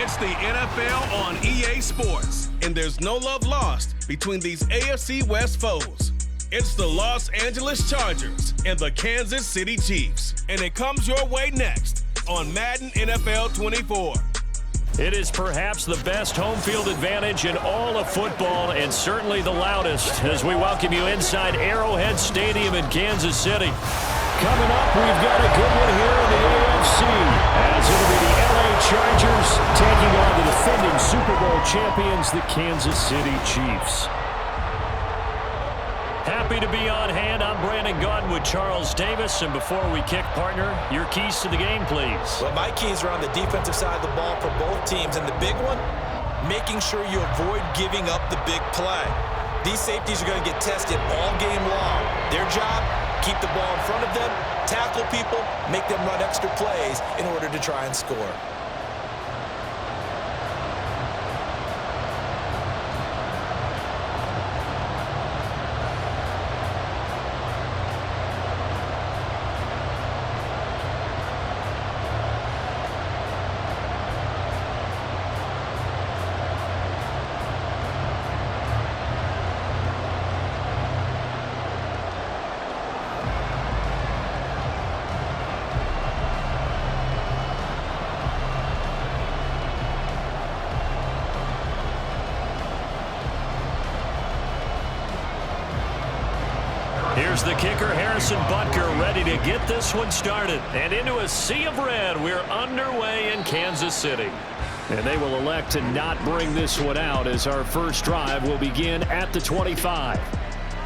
It's the NFL on EA Sports, and there's no love lost between these AFC West foes. It's the Los Angeles Chargers and the Kansas City Chiefs, and it comes your way next on Madden NFL 24. It is perhaps the best home field advantage in all of football, and certainly the loudest, as we welcome you inside Arrowhead Stadium in Kansas City. Coming up, we've got a good one here in the AFC, as it'll be the LA Chargers taking on the defending Super Bowl champions, the Kansas City Chiefs. Happy to be on hand. I'm Brandon Gaudin with Charles Davis. And before we kick, partner, your keys to the game, please. Well, my keys are on the defensive side of the ball for both teams. And the big one, making sure you avoid giving up the big play. These safeties are going to get tested all game long. Their job, keep the ball in front of them, tackle people, make them run extra plays in order to try and score. Here's the kicker, Harrison Butker, ready to get this one started. And into a sea of red, we're underway in Kansas City. And they will elect to not bring this one out, as our first drive will begin at the 25.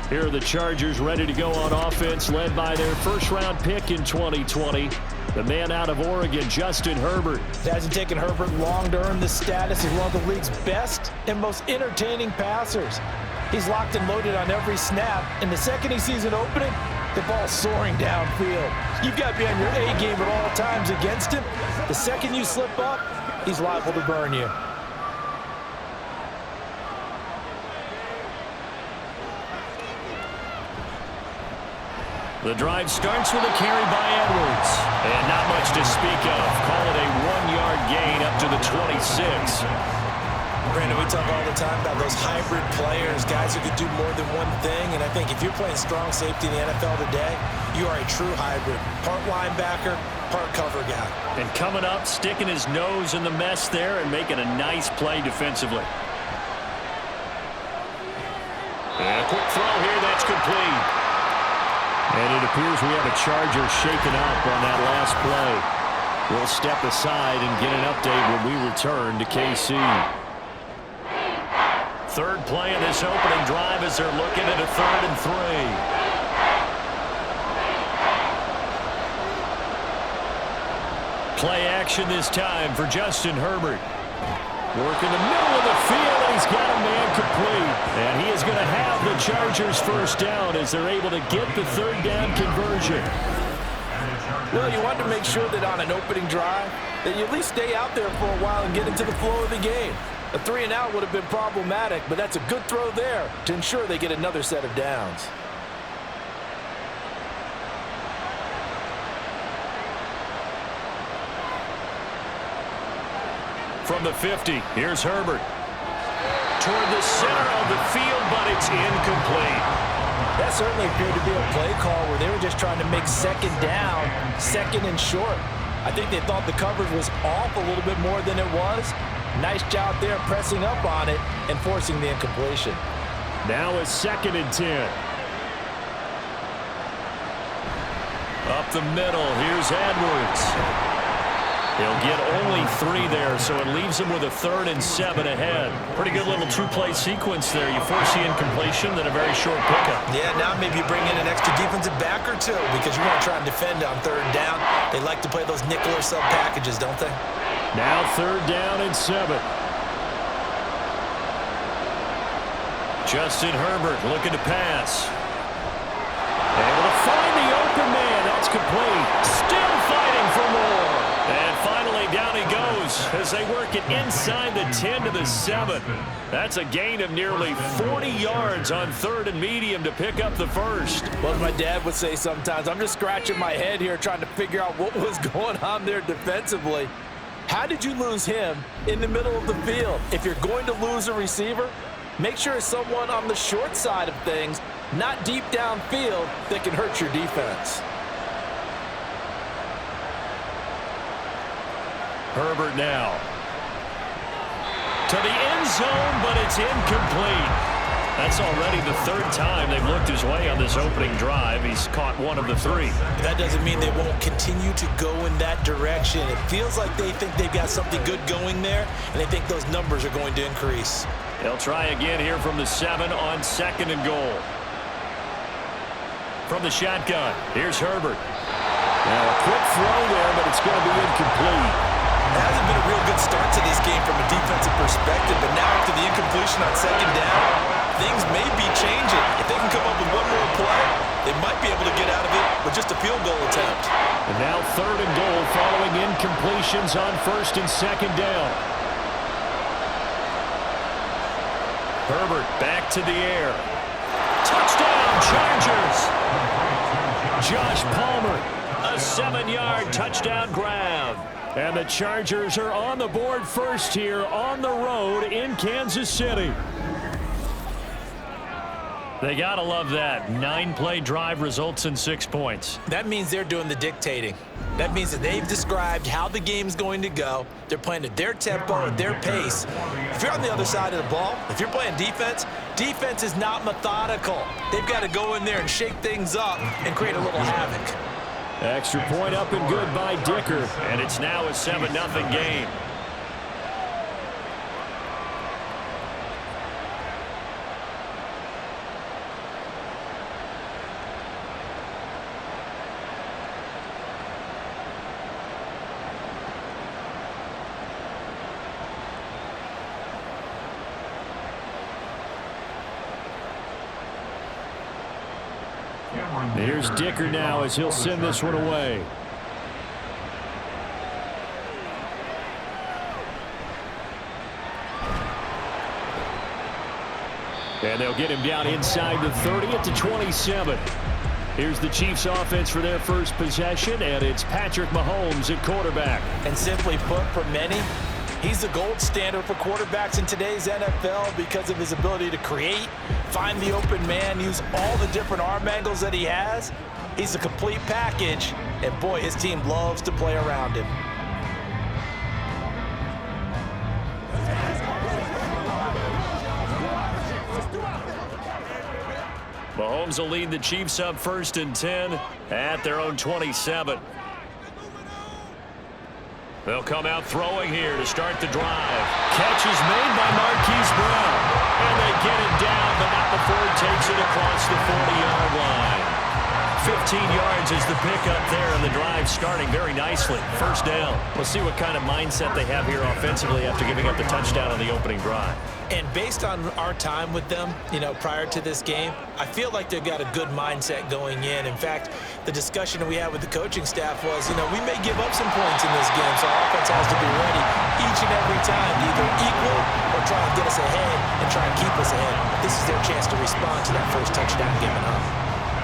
Here are the Chargers ready to go on offense, led by their first-round pick in 2020, the man out of Oregon, Justin Herbert. It hasn't taken Herbert long to earn this status as one of the league's best and most entertaining passers. He's locked and loaded on every snap, and the second he sees an opening, the ball's soaring downfield. You've got to be on your A game at all times against him. The second you slip up, he's liable to burn you. The drive starts with a carry by Edwards, and not much to speak of. Call it a 1-yard gain up to the 26. Brandon, we talk all the time about those hybrid players, guys who could do more than one thing, and I think if you're playing strong safety in the NFL today, you are a true hybrid. Part linebacker, part cover guy. And coming up, sticking his nose in the mess there and making a nice play defensively. And a quick throw here, that's complete. And it appears we have a Charger shaken up on that last play. We'll step aside and get an update when we return to KC. Third play of this opening drive as they're looking at a 3rd and 3. Play action this time for Justin Herbert. Work in the middle of the field, and he's got a man complete. And he is going to have the Chargers first down as they're able to get the 3rd down conversion. Well, you want to make sure that on an opening drive that you at least stay out there for a while and get into the flow of the game. A 3-and-out would have been problematic, but that's a good throw there to ensure they get another set of downs. From the 50, here's Herbert. Toward the center of the field, but it's incomplete. That certainly appeared to be a play call where they were just trying to make second down, second and short. I think they thought the coverage was off a little bit more than it was. Nice job there pressing up on it and forcing the incompletion. Now a 2nd and 10. Up the middle, here's Edwards. He'll get only 3 there, so it leaves him with a 3rd and 7 ahead. Pretty good little 2-play sequence there. You force the incompletion, then a very short pickup. Yeah, now maybe you bring in an extra defensive back or two because you want to try and defend on 3rd down. They like to play those nickel or sub packages, don't they? Now 3rd down and 7. Justin Herbert looking to pass. Able to find the open man. That's complete. Still fighting for more. And finally, down he goes as they work it inside the 10 to the 7. That's a gain of nearly 40 yards on 3rd and medium to pick up the first. Well, as my dad would say sometimes, I'm just scratching my head here trying to figure out what was going on there defensively. How did you lose him in the middle of the field? If you're going to lose a receiver, make sure it's someone on the short side of things, not deep downfield, that can hurt your defense. Herbert now. To the end zone, but it's incomplete. That's already the third time they've looked his way on this opening drive. He's caught one of the three. That doesn't mean they won't continue to go in that direction. It feels like they think they've got something good going there, and they think those numbers are going to increase. They'll try again here from the 7 on 2nd and goal. From the shotgun, here's Herbert. Now a quick throw there, but it's going to be incomplete. It hasn't been a real good start to this game from a defensive perspective, but now after the incompletion on 2nd down, things may be changing. If they can come up with one more play, they might be able to get out of it with just a field goal attempt. And now 3rd and goal following incompletions on 1st and 2nd down. Herbert back to the air. Touchdown, Chargers! Josh Palmer, a 7-yard touchdown grab. And the Chargers are on the board first here on the road in Kansas City. They gotta love that. 9-play drive results in 6 points. That means they're doing the dictating. That means that they've described how the game's going to go. They're playing at their tempo, at their pace. If you're on the other side of the ball, if you're playing defense, defense is not methodical. They've got to go in there and shake things up and create a little havoc. Extra point up and good by Dicker. And it's now a 7-0 game. Here's Dicker now as he'll send this one away. And they'll get him down inside the 30 at the 27. Here's the Chiefs offense for their first possession, and it's Patrick Mahomes at quarterback. And simply put, for many, he's the gold standard for quarterbacks in today's NFL because of his ability to create, find the open man, use all the different arm angles that he has. He's a complete package, and boy, his team loves to play around him. Mahomes will lead the Chiefs up 1st and 10 at their own 27. They'll come out throwing here to start the drive. Catch is made by Marquise Brown. And they get it down, but not before he takes it across the 40-yard line. 15 yards is the pickup there, and the drive starting very nicely. First down. We'll see what kind of mindset they have here offensively after giving up the touchdown on the opening drive. And based on our time with them, prior to this game, I feel like they've got a good mindset going in. In fact, the discussion we had with the coaching staff was, we may give up some points in this game, so our offense has to be ready each and every time, either equal or try and get us ahead and try and keep us ahead. This is their chance to respond to that first touchdown given up.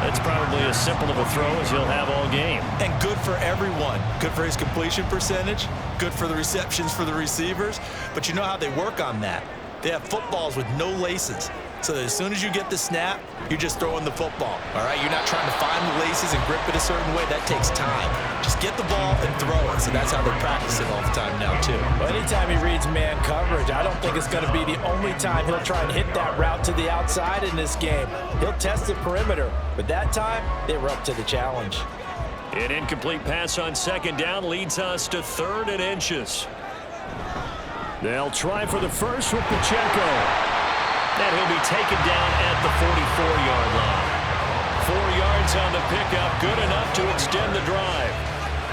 That's probably as simple of a throw as he'll have all game. And good for everyone. Good for his completion percentage, good for the receptions for the receivers. But you know how they work on that. They have footballs with no laces. So that as soon as you get the snap, you're just throwing the football. All right, you're not trying to find the laces and grip it a certain way. That takes time. Just get the ball and throw it. So that's how they practice it all the time now, too. Well, anytime he reads man coverage, I don't think it's going to be the only time he'll try and hit that route to the outside in this game. He'll test the perimeter, but that time, they were up to the challenge. An incomplete pass on 2nd down leads us to 3rd and inches. They'll try for the first with Pacheco. And he'll be taken down at the 44-yard line. 4 yards on the pickup, good enough to extend the drive.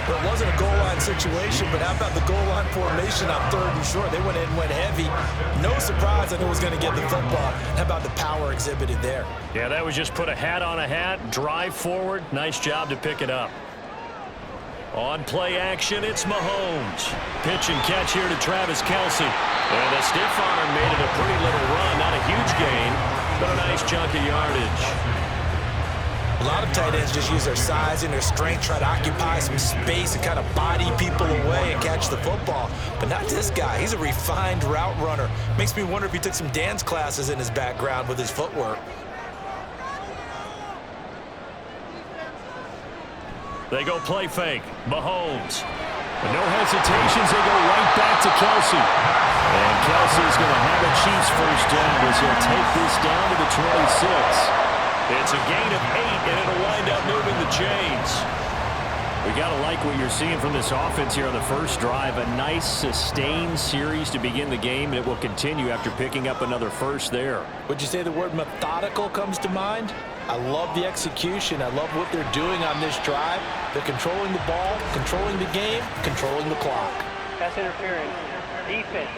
Well, it wasn't a goal line situation, but how about the goal line formation on 3rd and short? They went in and went heavy. No surprise that it was going to get the football. How about the power exhibited there? Yeah, that was just put a hat on a hat, drive forward. Nice job to pick it up. On play action, it's Mahomes. Pitch and catch here to Travis Kelce. And the stiff arm made it a pretty little run. Not a huge gain, but a nice chunk of yardage. A lot lot of tight ends just use their size and their strength, try to occupy some space and kind of body people away and catch the football. But not this guy. He's a refined route runner. Makes me wonder if he took some dance classes in his background with his footwork. They go play fake. Mahomes. No hesitations, they go right back to Kelsey. And Kelsey's going to have a Chiefs first down as he'll take this down to the 26. It's a gain of 8, and it'll wind up moving the chains. We got to like what you're seeing from this offense here on the first drive. A nice, sustained series to begin the game, and it will continue after picking up another first there. Would you say the word methodical comes to mind? I love the execution. I love what they're doing on this drive. They're controlling the ball, controlling the game, controlling the clock. Pass interference. Defense.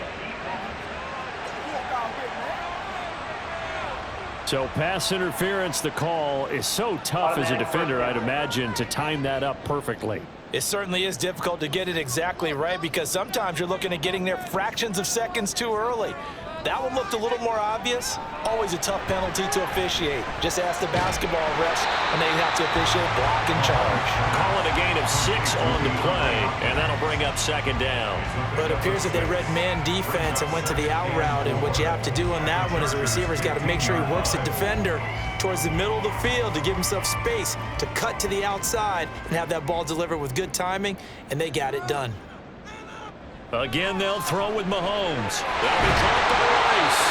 So pass interference, the call is so tough as a defender, I'd imagine, to time that up perfectly. It certainly is difficult to get it exactly right because sometimes you're looking at getting there fractions of seconds too early. That one looked a little more obvious. Always a tough penalty to officiate. Just ask the basketball refs when they have to officiate block and charge. Call it a gain of 6 on the play, and that'll bring up second down. But it appears that they read man defense and went to the out route, and what you have to do on that one is a receiver's got to make sure he works the defender towards the middle of the field to give himself space to cut to the outside and have that ball delivered with good timing, and they got it done. Again, they'll throw with Mahomes. They'll be caught by Rice.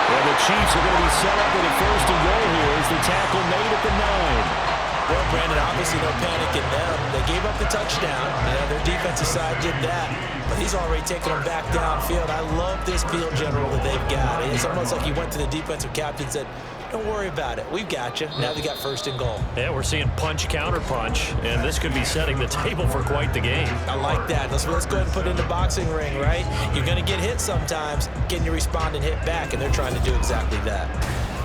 And the Chiefs are going to be set up with a first and goal here as the tackle made at the 9. Well, Brandon, obviously no panic in them. They gave up the touchdown. Their defensive side did that. But he's already taken them back downfield. I love this field general that they've got. It's almost like he went to the defensive captain and said, don't worry about it. We've got you. Now they got first and goal. Yeah, we're seeing punch, counter punch, and this could be setting the table for quite the game. I like that. Let's go ahead and put it in the boxing ring, right? You're going to get hit sometimes. Can you respond and hit back? And they're trying to do exactly that.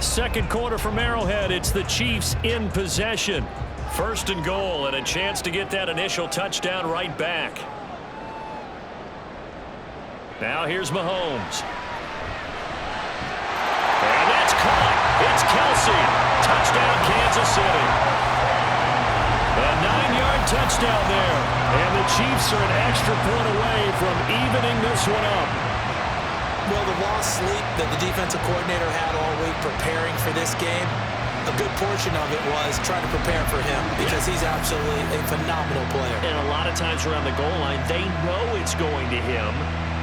Second quarter from Arrowhead. It's the Chiefs in possession. First and goal, and a chance to get that initial touchdown right back. Now here's Mahomes. And that's caught. It's Kelsey. Touchdown, Kansas City. A 9-yard touchdown there. And the Chiefs are an extra point away from evening this one up. Well, the lost sleep that the defensive coordinator had all week preparing for this game, a good portion of it was trying to prepare for him because he's absolutely a phenomenal player. And a lot of times around the goal line, they know it's going to him.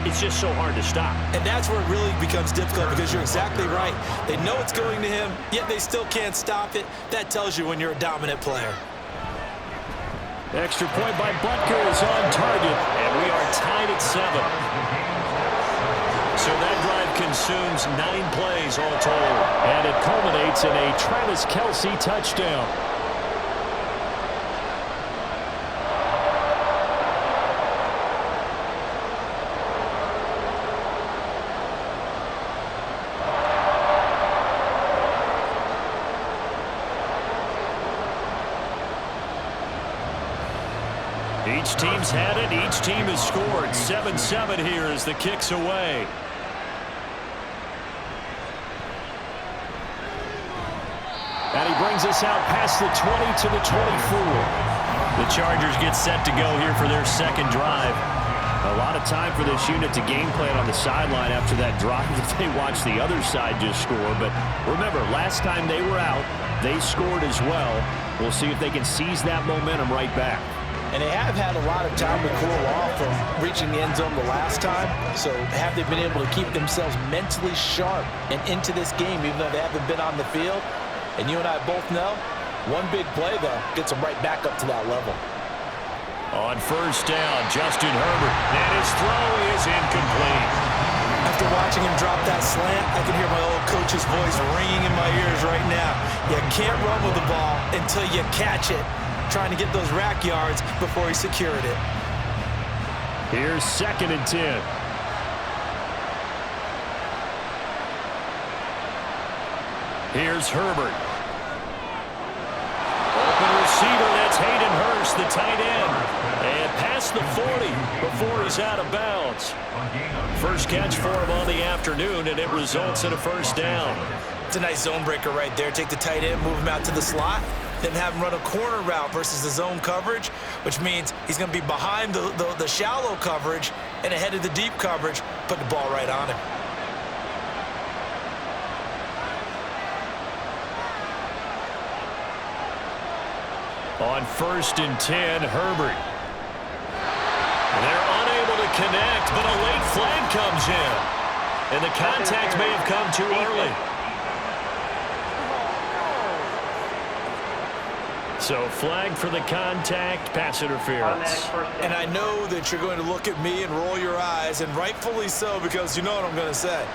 It's just so hard to stop. And that's where it really becomes difficult because you're exactly right. They know it's going to him, yet they still can't stop it. That tells you when you're a dominant player. Extra point by Butker is on target, and we are tied at 7. So that drive consumes 9 plays all told, and it culminates in a Travis Kelce touchdown. Each team's had it. Each team has scored. 7-7 here as the kick's away. And he brings us out past the 20 to the 24. The Chargers get set to go here for their second drive. A lot of time for this unit to game plan on the sideline after that drive that they watched the other side just score. But remember, last time they were out, they scored as well. We'll see if they can seize that momentum right back. And they have had a lot of time to cool off from reaching the end zone the last time. So have they been able to keep themselves mentally sharp and into this game even though they haven't been on the field? And you and I both know, one big play, though, gets them right back up to that level. On first down, Justin Herbert, and his throw is incomplete. After watching him drop that slant, I can hear my old coach's voice ringing in my ears right now. You can't run with the ball until you catch it, trying to get those rack yards before he secured it. Here's 2nd and 10. Here's Herbert. Open receiver, that's Hayden Hurst, the tight end. And past the 40 before he's out of bounds. First catch for him on the afternoon, and it results in a first down. It's a nice zone breaker right there. Take the tight end, move him out to the slot, then have him run a corner route versus the zone coverage, which means he's going to be behind the shallow coverage and ahead of the deep coverage, put the ball right on him. On 1st and 10, Herbert. They're unable to connect, but a late flag comes in. And the contact may have come too early. So flag for the contact, pass interference. And I know that you're going to look at me and roll your eyes, and rightfully so, because you know what I'm going to say.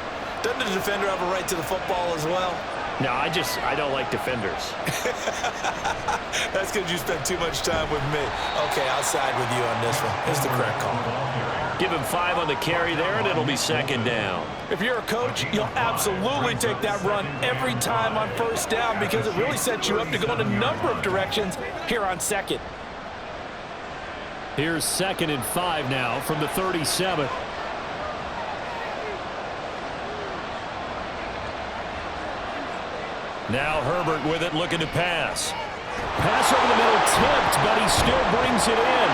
Doesn't the defender have a right to the football as well? No, I don't like defenders. That's because you spent too much time with me. Okay, I'll side with you on this one. It's the correct call. Give him 5 on the carry there, and it'll be 2nd down. If you're a coach, you'll absolutely take that run every time on 1st down because it really sets you up to go in a number of directions here on 2nd. Here's 2nd and 5 now from the 37. Now Herbert with it, looking to pass. Pass over the middle, tipped, but he still brings it in.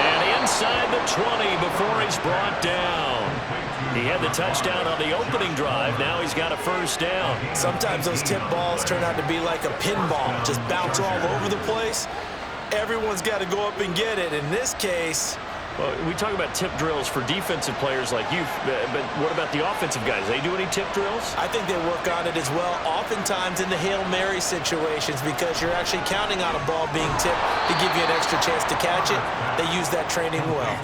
And inside the 20 before he's brought down. He had the touchdown on the opening drive. Now he's got a 1st down. Sometimes those tip balls turn out to be like a pinball, just bounce all over the place. Everyone's got to go up and get it. In this case, well, we talk about tip drills for defensive players like you, but what about the offensive guys? They do any tip drills? I think they work on it as well, oftentimes in the Hail Mary situations, because you're actually counting on a ball being tipped to give you an extra chance to catch it. They use that training well.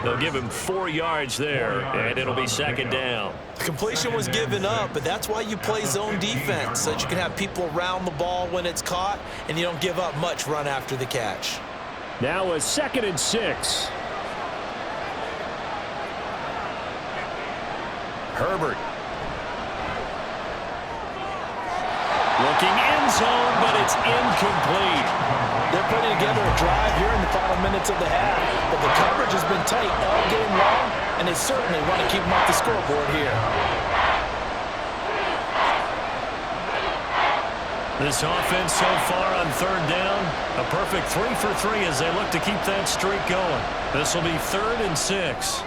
They'll give him 4 yards there, and it'll be 2nd down. The completion was given up, but that's why you play zone defense, so that you can have people around the ball when it's caught, and you don't give up much run after the catch. Now a 2nd and 6. Herbert. Looking end zone, but it's incomplete. They're putting together a drive here in the final minutes of the half, but the coverage has been tight all game long, and they certainly want to keep them off the scoreboard here. This offense so far on 3rd down, a perfect 3 for 3 as they look to keep that streak going. This will be 3rd and 6.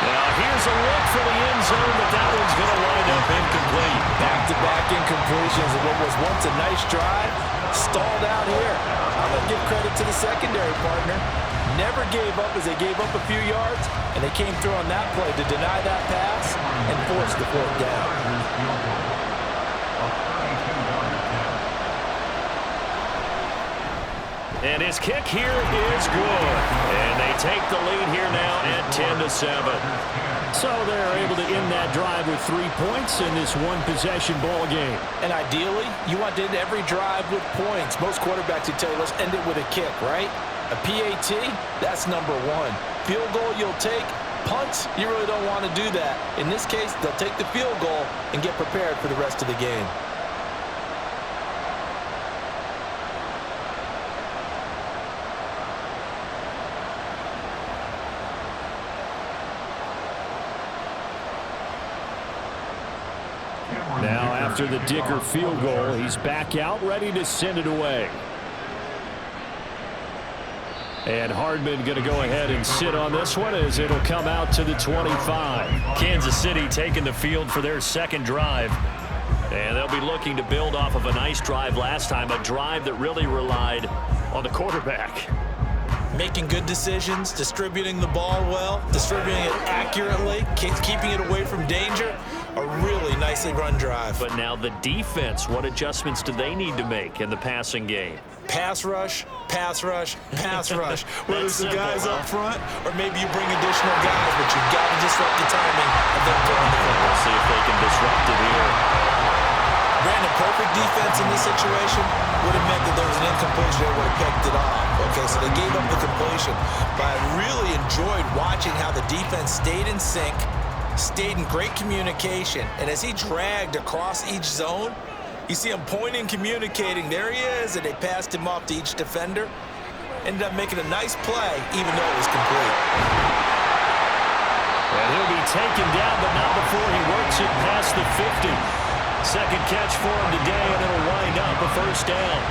Now here's a look for the end zone, but that one's going to wind up incomplete. Back-to-back incompletions of what was once a nice drive, stalled out here. I'm going to give credit to the secondary partner. Never gave up as they gave up a few yards, and they came through on that play to deny that pass and force the 4th down. And his kick here is good. And they take the lead here now at 10-7. So they're able to end that drive with 3 points in this one-possession ball game. And ideally, you want to end every drive with points. Most quarterbacks would tell you, let's end it with a kick, right? A PAT, that's number 1. Field goal you'll take. Punts, you really don't want to do that. In this case, they'll take the field goal and get prepared for the rest of the game. Now, after the Dicker field goal, he's back out, ready to send it away. And Hardman going to go ahead and sit on this one as it'll come out to the 25. Kansas City taking the field for their 2nd drive. And they'll be looking to build off of a nice drive last time, a drive that really relied on the quarterback. Making good decisions, distributing the ball well, distributing it accurately, keeping it away from danger. A really nicely run drive. But now the defense, what adjustments do they need to make in the passing game? Pass rush, pass rush, pass rush. Whether it's the guys up front or maybe you bring additional guys, but you've got to disrupt the timing of them throwing the football. We'll see if they can disrupt it here. Brandon, perfect defense in this situation would have meant that there was an incompletion that would have picked it off. Okay, so they gave up the completion. But I really enjoyed watching how the defense stayed in sync, stayed in great communication, and as he dragged across each zone, you see him pointing, communicating. There he is, and they passed him off to each defender. Ended up making a nice play, even though it was complete. And he'll be taken down, but not before he works it past the 50. 2nd catch for him today, and it'll wind up a 1st first down.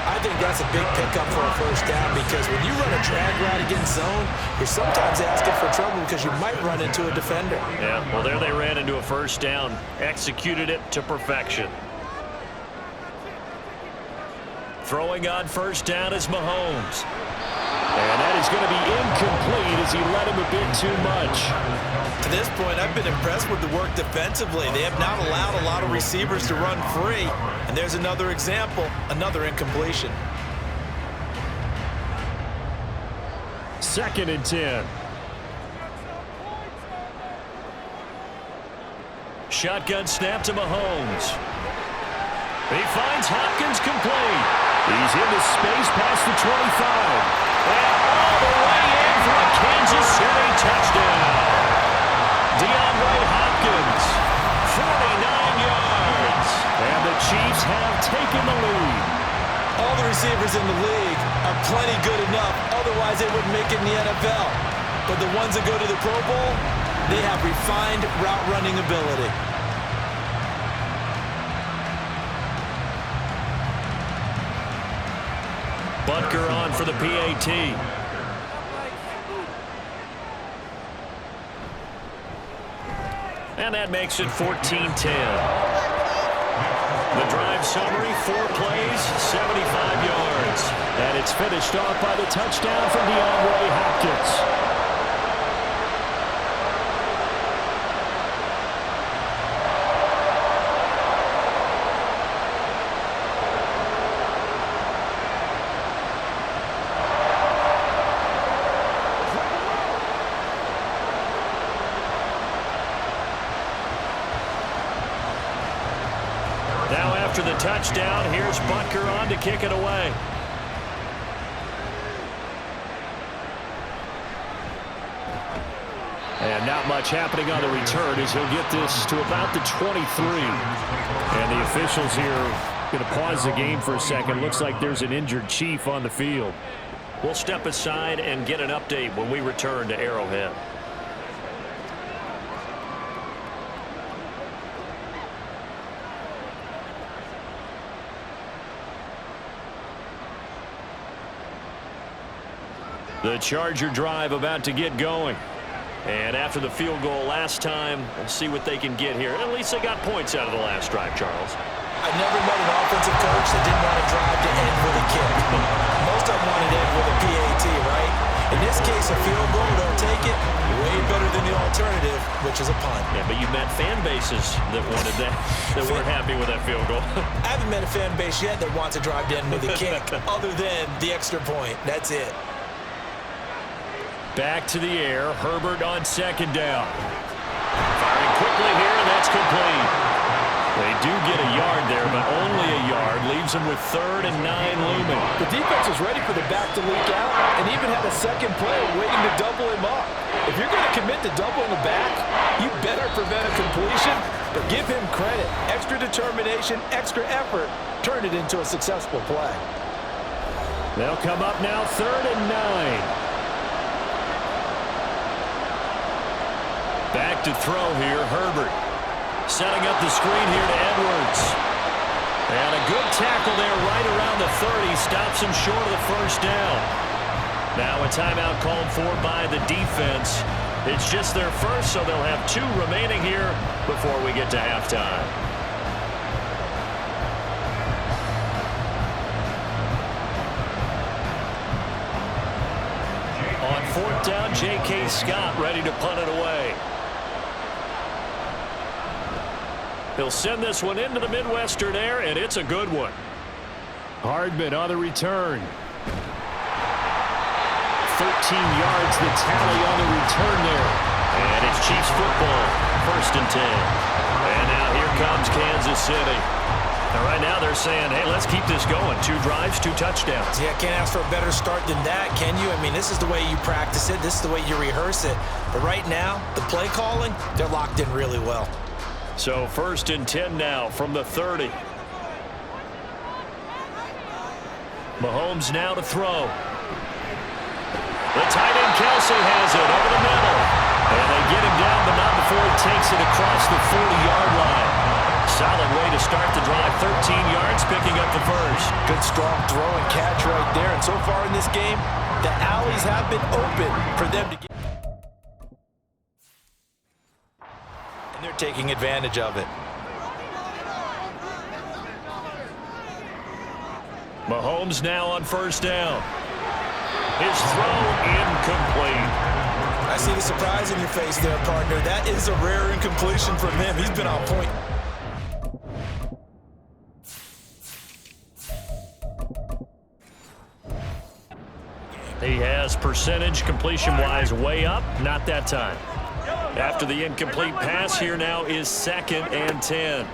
I think that's a big pickup for a first down because when you run a drag route against zone, you're sometimes asking for trouble because you might run into a defender. Yeah, well, there they ran into a first down. Executed it to perfection. Throwing on first down is Mahomes. And that is going to be incomplete as he led him a bit too much. To this point, I've been impressed with the work defensively. They have not allowed a lot of receivers to run free. And there's another example, another incompletion. 2nd and 10. Shotgun snap to Mahomes. He finds Hopkins complete. He's into space past the 25. And all the way in for a Kansas City touchdown. DeAndre Hopkins, 49 yards. And the Chiefs have taken the lead. All the receivers in the league are plenty good enough. Otherwise, they wouldn't make it in the NFL. But the ones that go to the Pro Bowl, they have refined route running ability. Butker on for the PAT. And that makes it 14-10. The drive summary, 4 plays, 75 yards. And it's finished off by the touchdown from DeAndre Hopkins. After the touchdown, here's Butker on to kick it away. And not much happening on the return as he'll get this to about the 23. And the officials here going to pause the game for a second. Looks like there's an injured Chief on the field. We'll step aside and get an update when we return to Arrowhead. The Charger drive about to get going. And after the field goal last time, we'll see what they can get here. At least they got points out of the last drive, Charles. I never met an offensive coach that didn't want to drive to end with a kick. Most of them want to end with a PAT, right? In this case, a field goal, they'll take it way better than the alternative, which is a punt. Yeah, but you met fan bases that wanted that, that weren't happy with that field goal. I haven't met a fan base yet that wants to drive to end with a kick other than the extra point. That's it. Back to the air. Herbert on 2nd down. Firing quickly here, and that's complete. They do get a yard there, but only a yard. Leaves them with 3rd and 9 looming. The defense was ready for the back to leak out and even had a second player waiting to double him up. If you're going to commit to doubling the back, you better prevent a completion, but give him credit. Extra determination, extra effort, turn it into a successful play. They'll come up now 3rd and 9. Back to throw here, Herbert. Setting up the screen here to Edwards. And a good tackle there right around the 30. Stops him short of the first down. Now a timeout called for by the defense. It's just their first, so they'll have 2 remaining here before we get to halftime. On 4th down, J.K. Scott ready to punt it away. He'll send this one into the Midwestern air, and it's a good one. Hardman on the return. 13 yards the tally on the return there. And it's Chiefs football, 1st and 10. And now here comes Kansas City. And right now they're saying, hey, let's keep this going. 2 drives, 2 touchdowns. Yeah, can't ask for a better start than that, can you? I mean, this is the way you practice it. This is the way you rehearse it. But right now, the play calling, they're locked in really well. So 1st and 10 now from the 30. Mahomes now to throw. The tight end Kelsey has it over the middle. And they get him down, but not before he takes it across the 40-yard line. solid way to start the drive. 13 yards, picking up the first. Good strong throw and catch right there. And so far in this game, the alleys have been open for them to get. And they're taking advantage of it. Mahomes now on first down. His throw incomplete. I see the surprise in your face there, partner. That is a rare incompletion from him. He's been on point. He has percentage completion-wise way up. Not that time. After the incomplete pass, here now is 2nd and 10.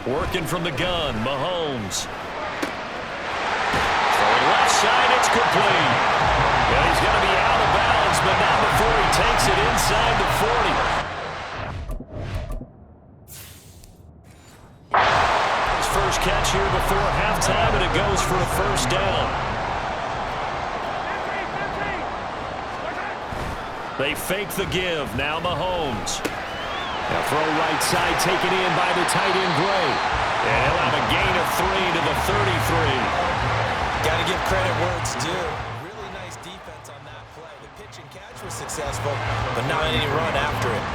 Working from the gun, Mahomes. Throwing left side, it's complete. Yeah, he's going to be out of bounds, but not before he takes it inside the 40. His first catch here before halftime, and it goes for a first down. They fake the give. Now Mahomes. Now throw right side taken in by the tight end Gray. And he'll have a gain of 3 to the 33. Got to give credit where it's due. Really nice defense on that play. The pitch and catch was successful, but not any run after it.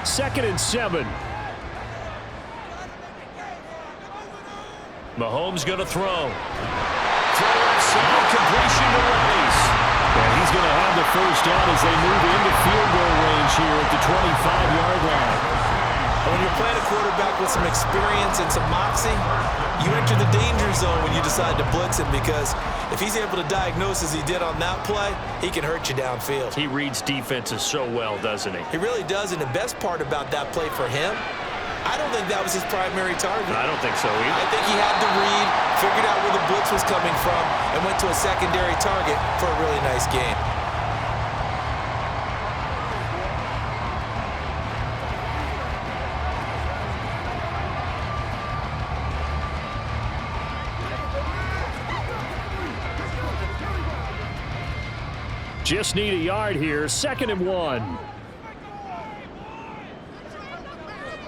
2nd and 7. Mahomes going to throw. Completion to Rice. And he's going to have the first down as they move into field goal range here at the 25-yard line. When you're playing a quarterback with some experience and some moxie, you enter the danger zone when you decide to blitz him, because if he's able to diagnose as he did on that play, he can hurt you downfield. He reads defenses so well, doesn't he? He really does, and the best part about that play for him, I don't think that was his primary target. I don't think so either. I think he had to read, figured out where the blitz was coming from, and went to a secondary target for a really nice game. Just need a yard here. 2nd and 1.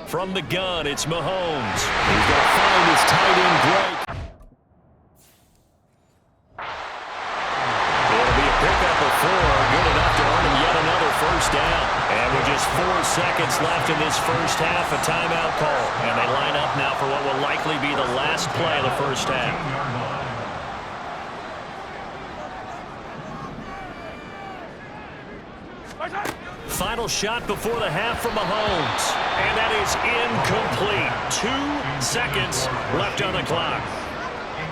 From the gun, it's Mahomes. He's going to find his tight end break. It'll be a pickup of 4. Good enough to earn him yet another first down. And with just 4 seconds left in this first half, a timeout call. And they line up now for what will likely be the last play of the first half. Final shot before the half from Mahomes. And that is incomplete. 2 seconds left on the clock.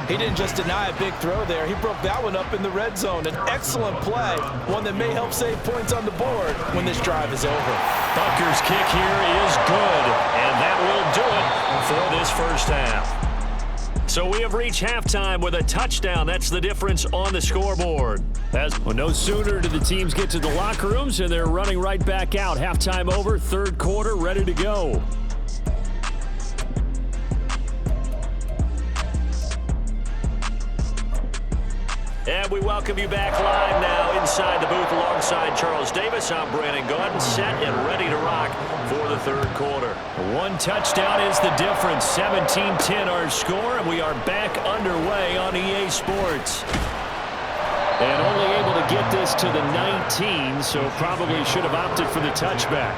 He didn't just deny a big throw there. He broke that one up in the red zone. An excellent play, one that may help save points on the board when this drive is over. Butker's kick here is good, and that will do it for this first half. So we have reached halftime with a touchdown. That's the difference on the scoreboard. No sooner do the teams get to the locker rooms, and they're running right back out. Halftime over, 3rd quarter, ready to go. And we welcome you back live now inside the booth alongside Charles Davis. I'm Brandon Gordon, set and ready to rock for the 3rd quarter. 1 touchdown is the difference. 17-10 our score, and we are back underway on EA Sports. And only able to get this to the 19, so probably should have opted for the touchback.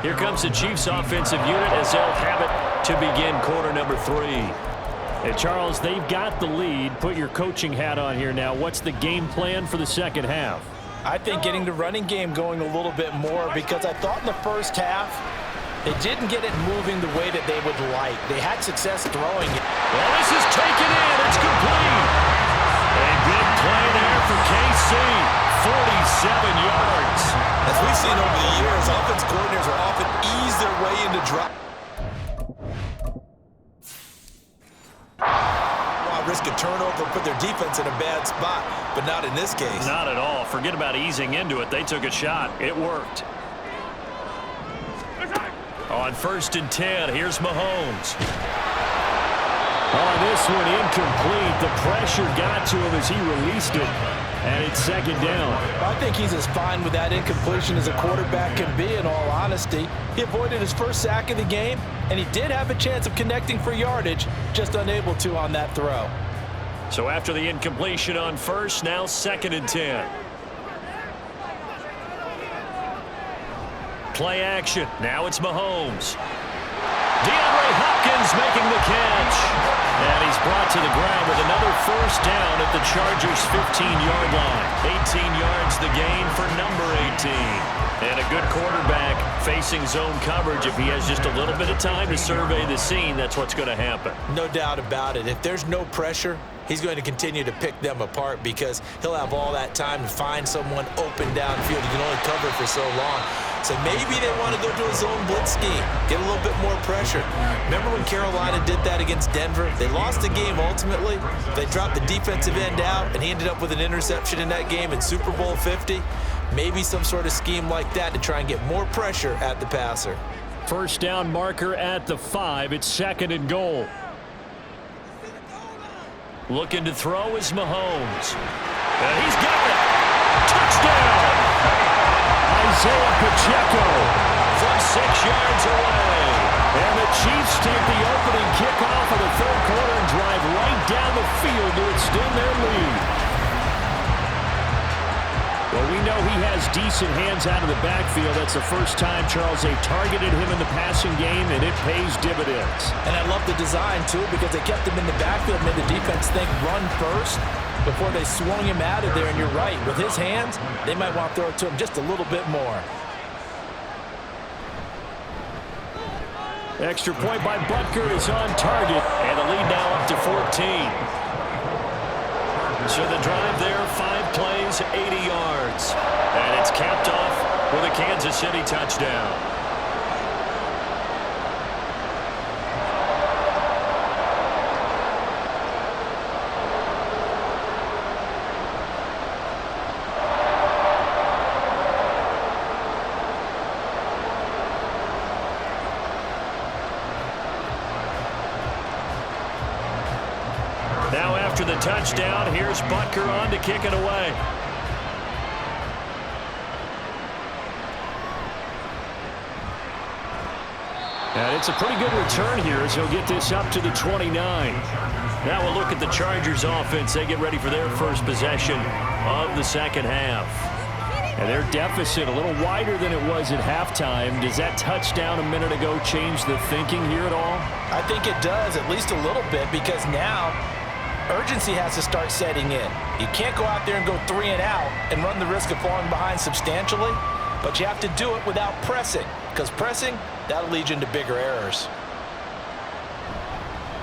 Here comes the Chiefs offensive unit as they'll have it to begin quarter number 3. And Charles, they've got the lead. Put your coaching hat on here now. What's the game plan for the second half? I think getting the running game going a little bit more, because I thought in the first half they didn't get it moving the way that they would like. They had success throwing it. Well, this is taken in. It's complete. A big play there for KC. 47 yards. As we've seen over the years, offense coordinators will often ease their way into drop. Risk a turnover, put their defense in a bad spot, but not in this case. Not at all. Forget about easing into it. They took a shot. It worked. On 1st and 10, here's Mahomes. On this one, incomplete. The pressure got to him as he released it. And it's second down. I think he's as fine with that incompletion as a quarterback can be, in all honesty. He avoided his first sack of the game, and he did have a chance of connecting for yardage, just unable to on that throw. So after the incompletion on first, now 2nd and 10. Play action. Now it's Mahomes. DeAndre Hopkins making the catch. And he's brought to the ground with another first down at the Chargers' 15-yard line. 18 yards the gain for number 18. And a good quarterback facing zone coverage. If he has just a little bit of time to survey the scene, that's what's going to happen. No doubt about it. If there's no pressure, he's going to continue to pick them apart because he'll have all that time to find someone open downfield. He can only cover for so long. So maybe they want to go to a zone blitz scheme, get a little bit more pressure. Remember when Carolina did that against Denver? They lost the game ultimately. They dropped the defensive end out, and he ended up with an interception in that game in Super Bowl 50. Maybe some sort of scheme like that to try and get more pressure at the passer. First down marker at the 5. It's 2nd and goal. Looking to throw is Mahomes. And he's got it. Touchdown! Isaiah Pacheco from 6 yards away. And the Chiefs take the opening kickoff of the third quarter and drive right down the field to extend their lead. Well, we know he has decent hands out of the backfield. That's the first time, Charles, they've targeted him in the passing game, and it pays dividends. And I love the design, too, because they kept him in the backfield, made the defense think run first before they swung him out of there. And you're right, with his hands, they might want to throw it to him just a little bit more. Extra point by Butker is on target, and the lead now up to 14. So the drive there, 5 plays, 80 yards. And it's capped off with a Kansas City touchdown. Now after the touchdown, here's Butker on to kick it away. And it's a pretty good return here as he'll get this up to the 29. Now we'll look at the Chargers offense. They get ready for their first possession of the second half. And their deficit a little wider than it was at halftime. Does that touchdown a minute ago change the thinking here at all? I think it does, at least a little bit, because now urgency has to start setting in. You can't go out there and go 3 and out and run the risk of falling behind substantially, but you have to do it without pressing, because pressing, that'll lead you into bigger errors.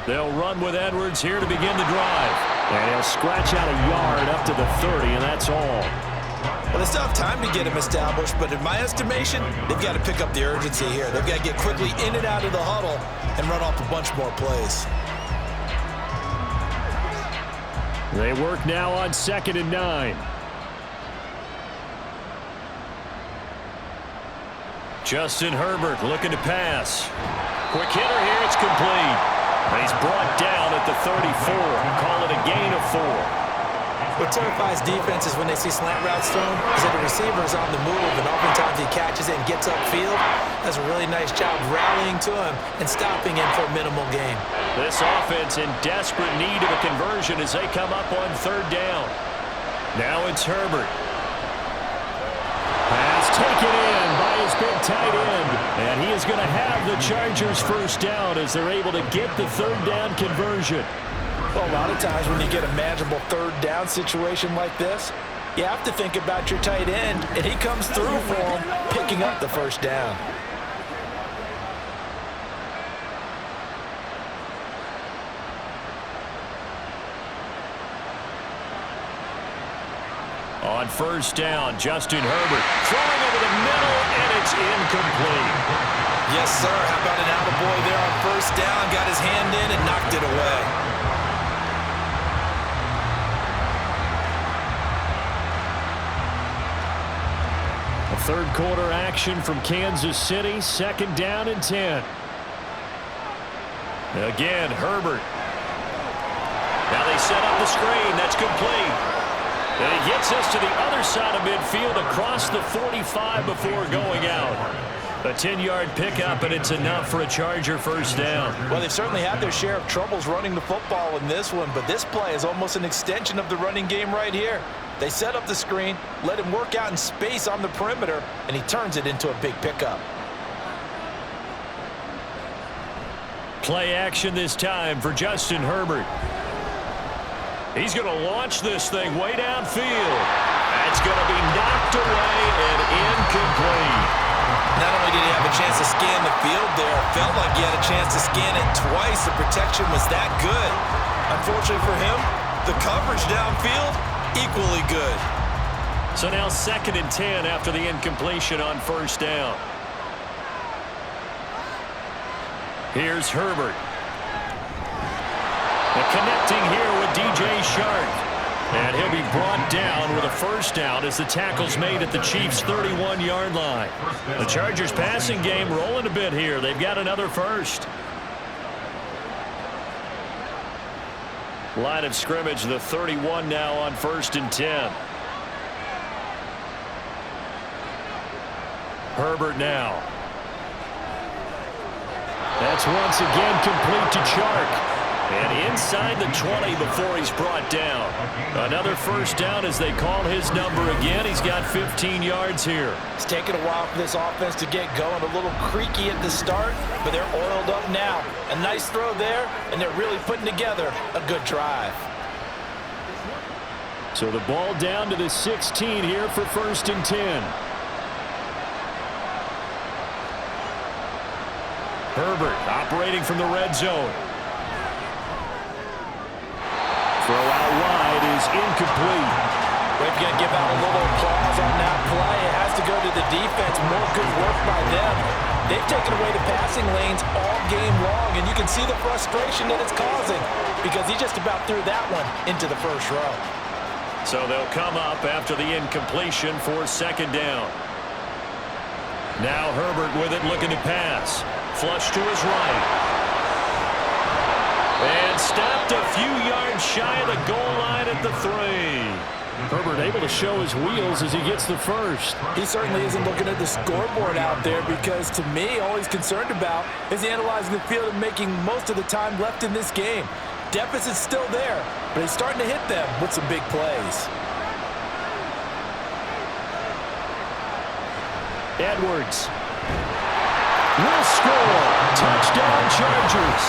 They'll run with Edwards here to begin the drive. And he'll scratch out a yard up to the 30, and that's all. Well, they still have time to get him established, but in my estimation, they've got to pick up the urgency here. They've got to get quickly in and out of the huddle and run off a bunch more plays. They work now on 2nd and 9. Justin Herbert looking to pass. Quick hitter here, it's complete. And he's brought down at the 34. Call it a gain of 4. What terrifies defenses when they see slant routes thrown is that the receiver is on the move, and oftentimes he catches it and gets upfield. Does a really nice job rallying to him and stopping him for a minimal gain. This offense in desperate need of a conversion as they come up on 3rd down. Now it's Herbert. Pass taken in by his big tight end. And he is going to have the Chargers first down as they're able to get the 3rd down conversion. Well, a lot of times when you get a manageable 3rd down situation like this, you have to think about your tight end, and he comes through for him, picking up the first down. On 1st down, Justin Herbert throwing over the middle, and it's incomplete. Yes, sir. How about an attaboy there on 1st down? Got his hand in and knocked it away. A 3rd quarter action from Kansas City. 2nd down and 10. Again, Herbert. Now they set up the screen. That's complete. And he gets us to the other side of midfield across the 45 before going out. A 10-yard pickup, and it's enough for a Charger first down. Well, they've certainly had their share of troubles running the football in this one, but this play is almost an extension of the running game right here. They set up the screen, let him work out in space on the perimeter, and he turns it into a big pickup. Play action this time for Justin Herbert. He's going to launch this thing way downfield. That's going to be knocked away and incomplete. Not only did he have a chance to scan the field there, it felt like he had a chance to scan it twice. The protection was that good. Unfortunately for him, the coverage downfield, equally good. So now 2nd and 10 after the incompletion on first down. Here's Herbert. And connecting here with DJ Shark. And he'll be brought down with a first down as the tackle's made at the Chiefs' 31-yard line. The Chargers' passing game rolling a bit here. They've got another first. Line of scrimmage, the 31 now on 1st and 10. Herbert now. That's once again complete to Chark. And inside the 20 before he's brought down. Another first down as they call his number again. He's got 15 yards here. It's taken a while for this offense to get going. A little creaky at the start, but they're oiled up now. A nice throw there, and they're really putting together a good drive. So the ball down to the 16 here for 1st and 10. Herbert operating from the red zone. Throw out wide is incomplete. We're going to give out a little applause on that play. It has to go to the defense. More good work by them. They've taken away the passing lanes all game long, and you can see the frustration that it's causing because he just about threw that one into the first row. So they'll come up after the incompletion for 2nd down. Now Herbert with it looking to pass. Flush to his right. And stopped a few yards shy of the goal line at the 3. Herbert able to show his wheels as he gets the first. He certainly isn't looking at the scoreboard out there because, to me, all he's concerned about is analyzing the field and making most of the time left in this game. Deficit's still there, but he's starting to hit them with some big plays. Edwards will score. Touchdown, Chargers.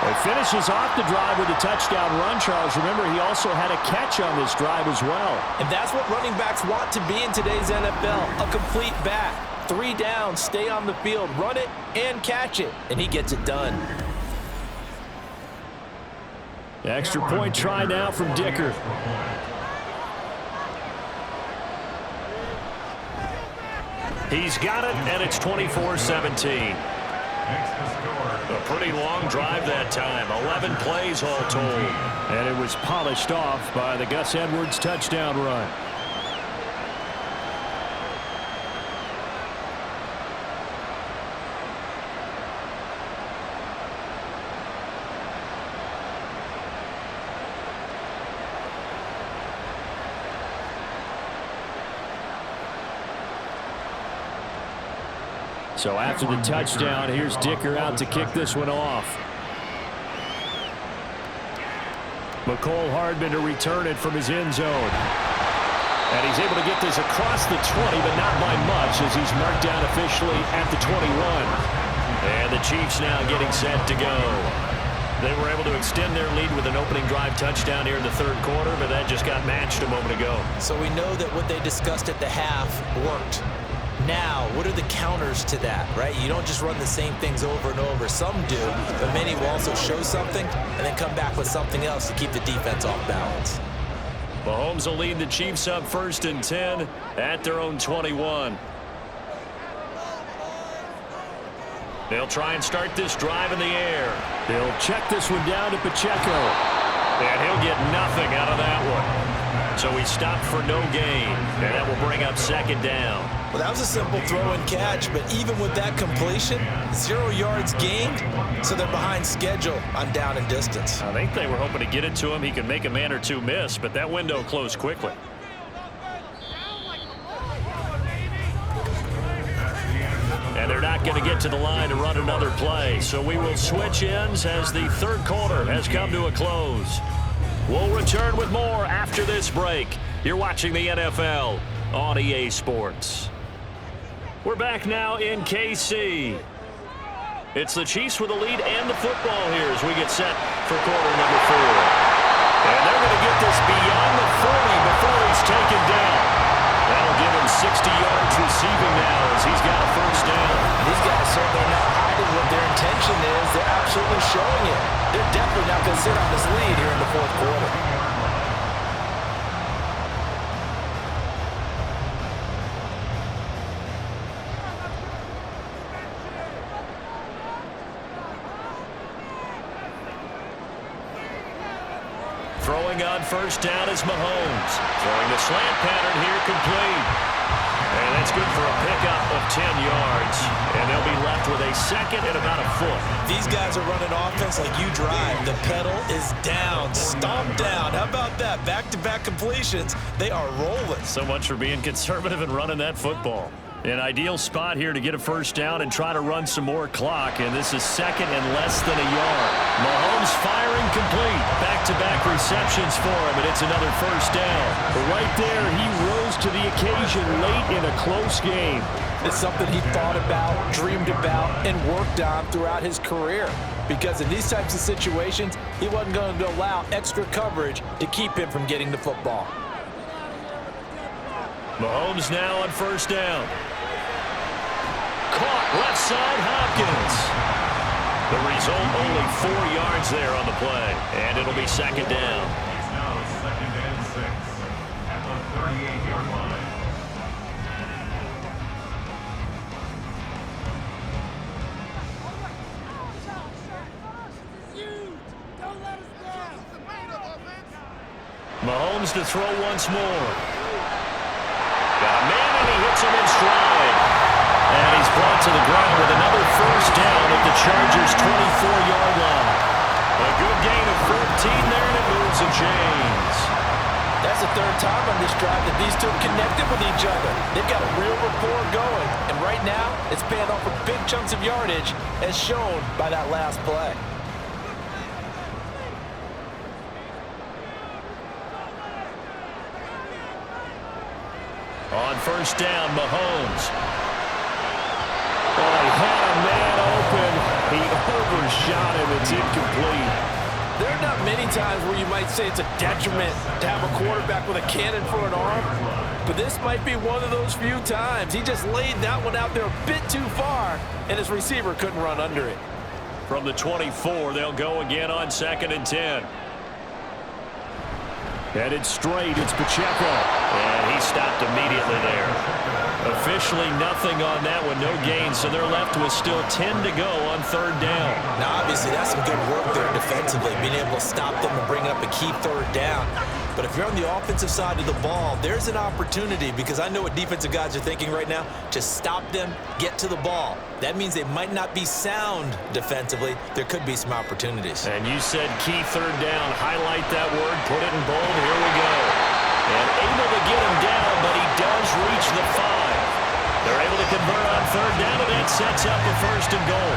He finishes off the drive with a touchdown run, Charles. Remember, he also had a catch on this drive as well. And that's what running backs want to be in today's NFL, a complete back. 3 downs, stay on the field, run it, and catch it. And he gets it done. Extra point try now from Dicker. He's got it, and it's 24-17. A pretty long drive that time. 11 plays all told. And it was polished off by the Gus Edwards touchdown run. So after the touchdown, here's Dicker out to kick this one off. McCole Hardman to return it from his end zone. And he's able to get this across the 20, but not by much as he's marked down officially at the 21. And the Chiefs now getting set to go. They were able to extend their lead with an opening drive touchdown here in the 3rd quarter, but that just got matched a moment ago. So we know that what they discussed at the half worked. Now, what are the counters to that, right? You don't just run the same things over and over. Some do, but many will also show something and then come back with something else to keep the defense off balance. Mahomes will lead the Chiefs up 1st and 10 at their own 21. They'll try and start this drive in the air. They'll check this one down to Pacheco. And he'll get nothing out of that one. So he stopped for no gain, and that will bring up second down. Well, that was a simple throw and catch, but even with that completion, 0 yards gained, so they're behind schedule on down and distance. I think they were hoping to get it to him. He could make a man or two miss, but that window closed quickly. And they're not going to get to the line to run another play, so we will switch ends as the third quarter has come to a close. We'll return with more after this break. You're watching the NFL on EA Sports. We're back now in KC. It's the Chiefs with the lead and the football here as we get set for quarter number 4. And they're going to get this beyond the 40 before he's taken down. That'll give him 60 yards receiving now as he's got a first down. These guys certainly not hiding what their intention is. They're absolutely showing it. They're definitely not going to sit on this lead here in the fourth quarter. Throwing on first down is Mahomes. Throwing the slant pattern here complete. And that's good for a pickup of 10 yards. And they'll be left with a second and about a foot. These guys are running offense like you drive. The pedal is down, stomped down. How about that? Back-to-back completions. They are rolling. So much for being conservative and running that football. An ideal spot here to get a first down and try to run some more clock, and this is second and less than a yard. Mahomes firing complete. Back-to-back receptions for him, and it's another first down. Right there, he rose to the occasion late in a close game. It's something he thought about, dreamed about, and worked on throughout his career. Because in these types of situations, he wasn't going to allow extra coverage to keep him from getting the football. Mahomes now on first down. Caught left side Hopkins. The result, only 4 yards there on the play. And it'll be second down. Now second and 6 at the 38-yard line. Mahomes to throw once more. Got a man and he hits him in stride. And he's brought to the ground with another first down at the Chargers' 24-yard line. A good gain of 14 there, and it moves the chains. That's the third time on this drive that these two have connected with each other. They've got a real rapport going. And right now, it's paying off with big chunks of yardage, as shown by that last play. On first down, Mahomes. Oh, he had a man open. He overshot him. It's incomplete. There are not many times where you might say it's a detriment to have a quarterback with a cannon for an arm, but this might be one of those few times. He just laid that one out there a bit too far, and his receiver couldn't run under it. From the 24, they'll go again on second and 10. Headed straight, it's Pacheco. And he stopped immediately there. Officially nothing on that one, no gain, so they're left with still 10 to go on third down. Now, obviously, that's some good work there defensively, being able to stop them and bring up a key third down. But if you're on the offensive side of the ball, there's an opportunity, because I know what defensive guys are thinking right now. Just stop them, get to the ball. That means they might not be sound defensively. There could be some opportunities. And you said key third down. Highlight that word, put it in bold. Here we go. And able to get him down, but he does reach the 5. They're able to convert on third down, and that sets up a first and goal.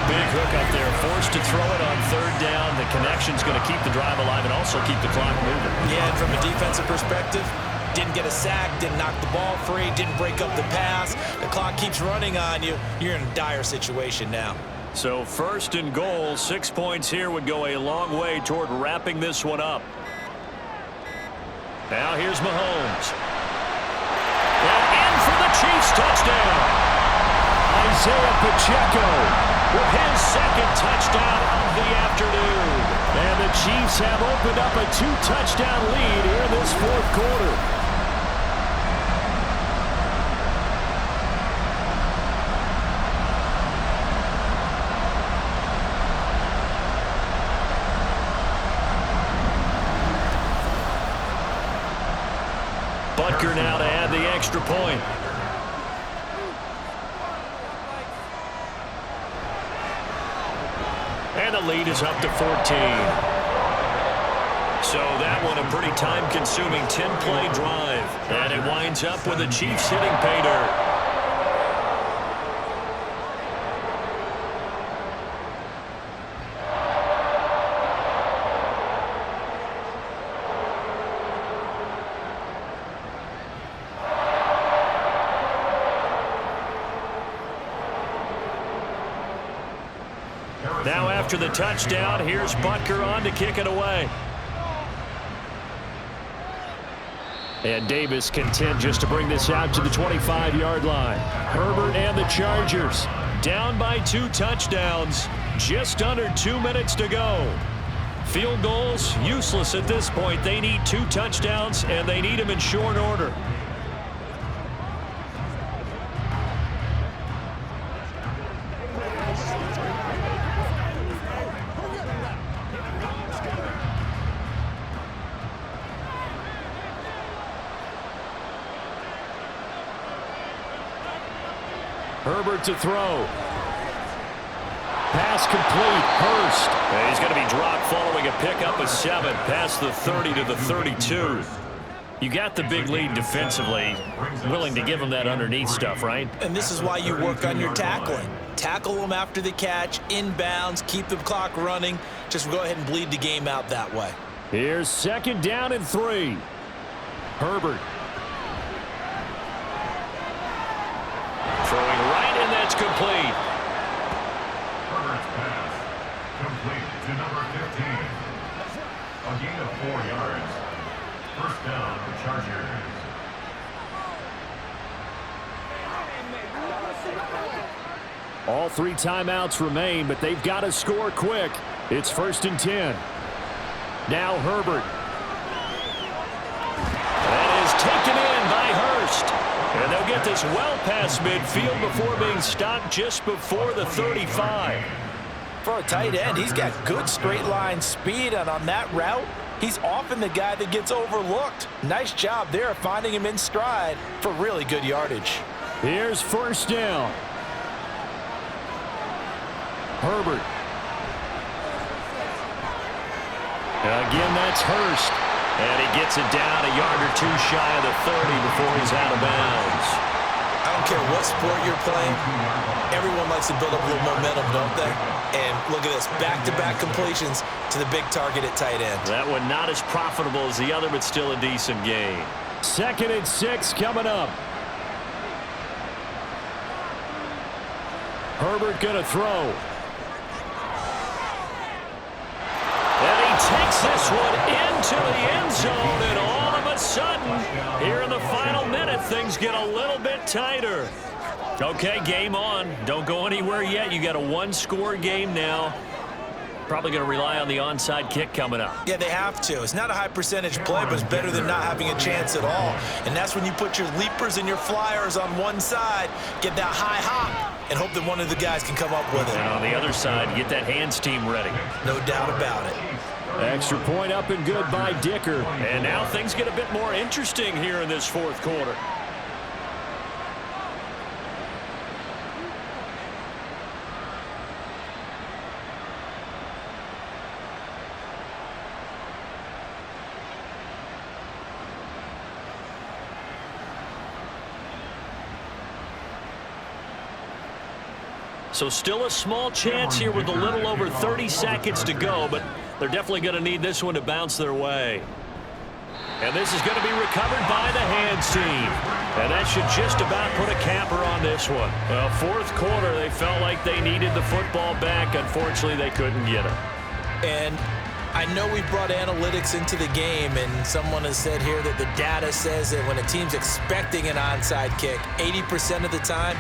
Big hook up there, forced to throw it on third down. The connection's going to keep the drive alive and also keep the clock moving. Yeah, and from a defensive perspective, didn't get a sack, didn't knock the ball free, didn't break up the pass. The clock keeps running on you. You're in a dire situation now. So first and goal, 6 points here would go a long way toward wrapping this one up. Now here's Mahomes. And in for the Chiefs touchdown. Isaiah Pacheco with his second touchdown of the afternoon. And the Chiefs have opened up a 2-touchdown lead here in this fourth quarter. Butker now to add the extra point. And the lead is up to 14. So that one a pretty time-consuming 10-play drive. And it winds up with the Chiefs hitting pay dirt. Now after the touchdown, here's Butker on to kick it away. And Davis content just to bring this out to the 25-yard line. Herbert and the Chargers down by 2 touchdowns. Just under 2 minutes to go. Field goals useless at this point. They need 2 touchdowns, and they need them in short order. Herbert to throw. Pass complete. Hurst. And he's going to be dropped following a pickup of 7 past the 30 to the 32. You got the big lead defensively. Willing to give him that underneath stuff, right? And this is why you work on your tackling. Tackle them after the catch, inbounds, keep the clock running. Just go ahead and bleed the game out that way. Here's 2nd down and 3. Herbert. Throwing right, and that's complete. Herbert's pass complete to number 15. A gain of 4 yards. First down, the Chargers. All 3 timeouts remain, but they've got to score quick. It's 1st and 10. Now Herbert. That is taken in by Hurst. And they'll get this well past midfield before being stopped just before the 35. For a tight end, he's got good straight line speed, and on that route, he's often the guy that gets overlooked. Nice job there finding him in stride for really good yardage. Here's 1st down. Herbert. Again, that's Hurst. And he gets it down a yard or 2 shy of the 30 before he's out of bounds. I don't care what sport you're playing. Everyone likes to build up a little momentum, don't they? And look at this, back-to-back completions to the big target at tight end. That one not as profitable as the other, but still a decent game. 2nd and 6 coming up. Herbert gonna throw. And he takes this one into the end zone, and all of a sudden, here in the final minute, things get a little bit tighter. Okay, game on. Don't go anywhere yet. You got a 1-score game now. Probably going to rely on the onside kick coming up. Yeah, they have to. It's not a high percentage play, but it's better than not having a chance at all. And that's when you put your leapers and your flyers on one side, get that high hop, and hope that one of the guys can come up with it. And on the other side, get that hands team ready. No doubt about it. Extra point up and good by Dicker. And now things get a bit more interesting here in this 4th quarter. So still a small chance here with a little over 30 seconds to go, but they're definitely going to need this one to bounce their way. And this is going to be recovered by the hands team. And that should just about put a capper on this one. Well, 4th quarter, they felt like they needed the football back. Unfortunately, they couldn't get it. And I know we brought analytics into the game, and someone has said here that the data says that when a team's expecting an onside kick, 80% of the time,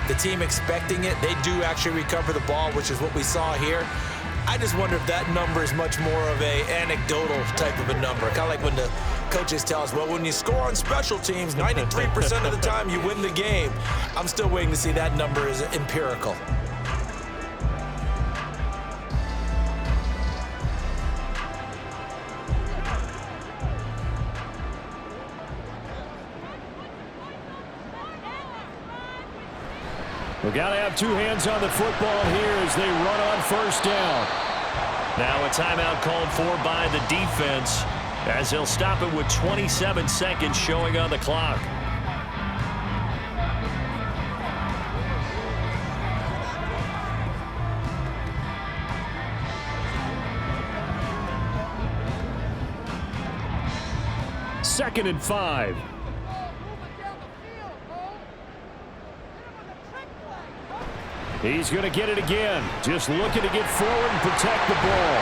the team expecting it, they do actually recover the ball, which is what we saw here. I just wonder if that number is much more of a anecdotal type of a number. Kind of like when the coaches tell us, well, when you score on special teams, 93% of the time you win the game. I'm still waiting to see that number is empirical. We've got to have two hands on the football here as they run on first down. Now a timeout called for by the defense as they'll stop it with 27 seconds showing on the clock. Second and 5. He's going to get it again. Just looking to get forward and protect the ball.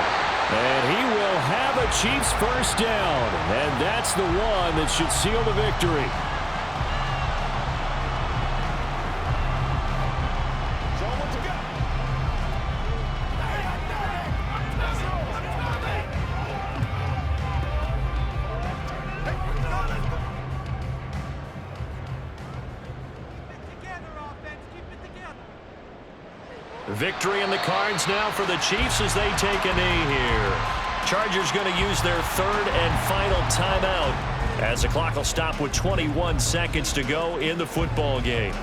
And he will have a Chiefs first down. And that's the one that should seal the victory. Victory in the cards now for the Chiefs as they take a knee here. Chargers going to use their third and final timeout as the clock will stop with 21 seconds to go in the football game.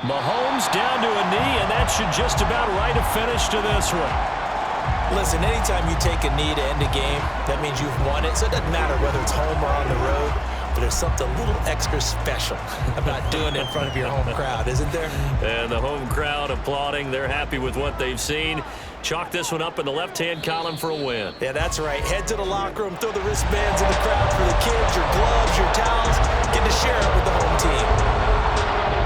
Mahomes down to a knee, and that should just about write a finish to this one. Listen, anytime you take a knee to end a game, that means you've won it. So it doesn't matter whether it's home or on the road, but there's something a little extra special about doing it in front of your home crowd, isn't there? And the home crowd applauding. They're happy with what they've seen. Chalk this one up in the left-hand column for a win. Yeah, that's right. Head to the locker room, throw the wristbands in the crowd for the kids, your gloves, your towels. Get to share it with the home team.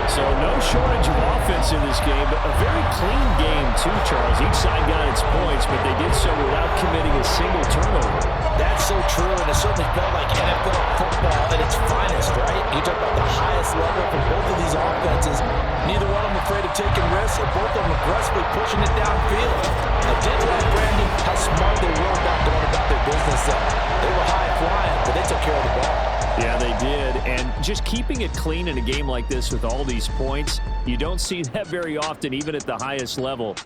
So no shortage of offense in this game, but a very clean game too, Charles. Each side got its points, but they did so without committing a single turnover. That's so true, and it certainly felt like NFL football at its finest, right? You talk about the highest level for both of these offenses. Neither one of them afraid of taking risks, and both of them aggressively pushing it downfield. I did like, Brandon, how smart they were about going about their business. They were high flying, but they took care of the ball. Yeah, they did, and just keeping it clean in a game like this with all these points, you don't see that very often, even at the highest level.